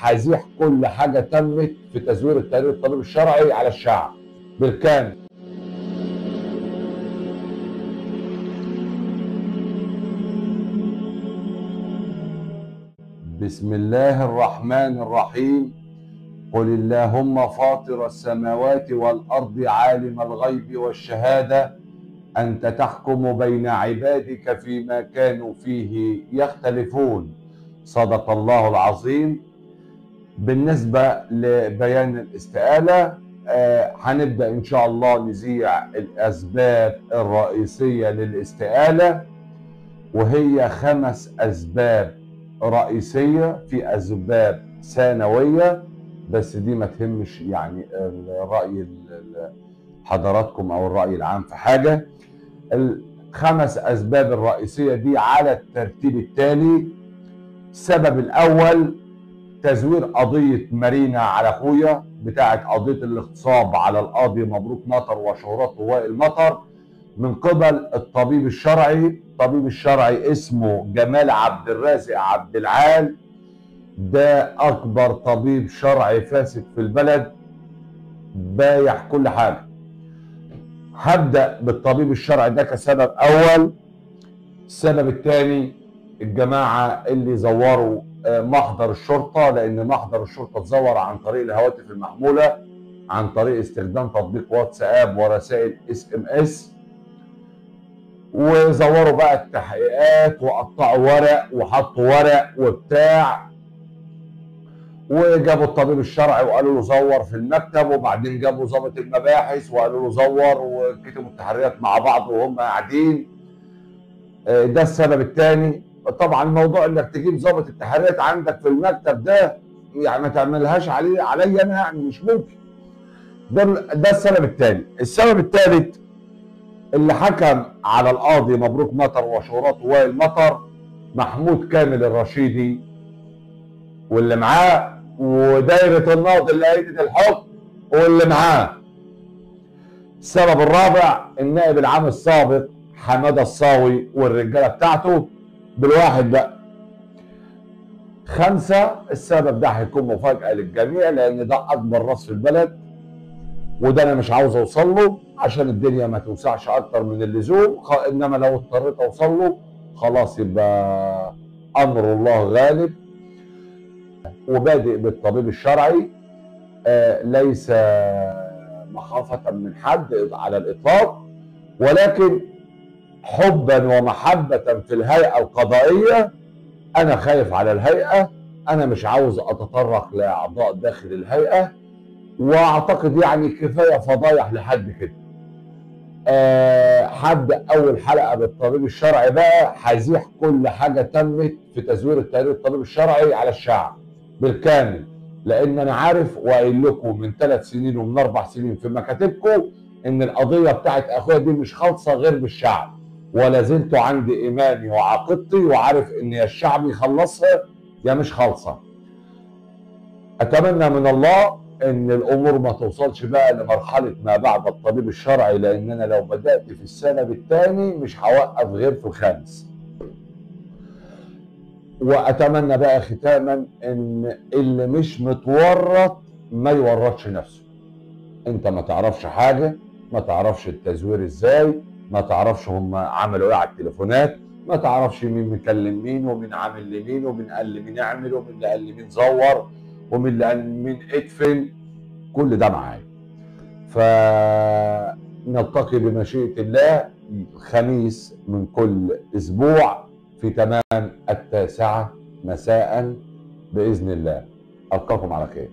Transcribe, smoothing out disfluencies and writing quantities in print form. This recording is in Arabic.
هيزيح كل حاجه تمت في تزوير التقرير الطبي الشرعي على الشعب بالكامل. بسم الله الرحمن الرحيم. قل اللهم فاطر السماوات والأرض عالم الغيب والشهادة أنت تحكم بين عبادك فيما كانوا فيه يختلفون. صدق الله العظيم. بالنسبة لبيان الاستقالة هنبدأ إن شاء الله نذيع الأسباب الرئيسية للاستقالة، وهي 5 أسباب رئيسية، في أسباب ثانوية بس دي ما تهمش يعني الرأي حضراتكم أو الرأي العام في حاجة. ال5 أسباب الرئيسية دي على الترتيب التالي. السبب الأول تزوير قضية مارينا على أخويا، بتاعة قضية الاغتصاب على القاضي مبروك مطر وشهرته وائل مطر، من قبل الطبيب الشرعي. الطبيب الشرعي اسمه جمال عبد الرازق عبد العال، ده أكبر طبيب شرعي فاسد في البلد، بايع كل حاجة. هبدأ بالطبيب الشرعي ده كسبب أول. السبب الثاني الجماعة اللي زوروا محضر الشرطة، لأن محضر الشرطة اتزور عن طريق الهواتف المحمولة، عن طريق استخدام تطبيق واتساب ورسائل SMS، وزوروا بقى التحقيقات وقطعوا ورق وحطوا ورق وبتاع، وجابوا الطبيب الشرعي وقالوا له زور في المكتب، وبعدين جابوا ضابط المباحث وقالوا له زور، وكتبوا التحريات مع بعض وهم قاعدين. ده السبب الثاني. طبعا موضوع انك تجيب ضابط التحريات عندك في المكتب ده يعني ما تعملهاش عليا انا، يعني مش ممكن. ده السبب الثاني. السبب الثالث اللي حكم على القاضي مبروك مطر وشهرته وائل مطر محمود كامل الرشيدي واللي معاه، ودايره النقض اللي ايدت الحكم واللي معاه. السبب الرابع النائب العام السابق حماده الصاوي والرجاله بتاعته بالواحد بقى. 5. السبب ده هيكون مفاجاه للجميع، لان ده اكبر راس في البلد، وده انا مش عاوز اوصل له عشان الدنيا ما توسعش اكتر من اللزوم، انما لو اضطريت اوصل له خلاص يبقى امر الله غالب. وبادئ بالطبيب الشرعي، ليس مخافة من حد على الإطلاق، ولكن حبا ومحبة في الهيئة القضائية. أنا خايف على الهيئة، أنا مش عاوز أتطرق لأعضاء داخل الهيئة، وأعتقد يعني كفاية فضايح لحد كده. هبدأ أول حلقة بالطبيب الشرعي بقى، هيزيح كل حاجة تمت في تزوير التقرير الطبيب الشرعي على الشعب بالكامل، لان انا عارف وقايل لكم من 3 سنين ومن 4 سنين في مكاتبكم ان القضيه بتاعت اخويا دي مش خالصه غير بالشعب، ولا زلت عندي ايماني وعقيدتي وعارف ان يا الشعب يخلصها يا مش خالصه. اتمنى من الله ان الامور ما توصلش بقى لمرحله ما بعد الطبيب الشرعي، لان انا لو بدات في السنه الثاني مش هوقف غير في الخامس. واتمنى بقى ختاما ان اللي مش متورط ما يورطش نفسه. انت ما تعرفش حاجه، ما تعرفش التزوير ازاي، ما تعرفش هم عملوا ايه على التليفونات، ما تعرفش مين مكلم مين ومين عامل لمين ومين قال لمين اعمل ومين اللي قال لمين زور ومين اللي قال لمين ادفن. كل ده معايا. فنلتقي بمشيئه الله الخميس من كل اسبوع في تمام 9 مساء بإذن الله. ألقاكم على خير.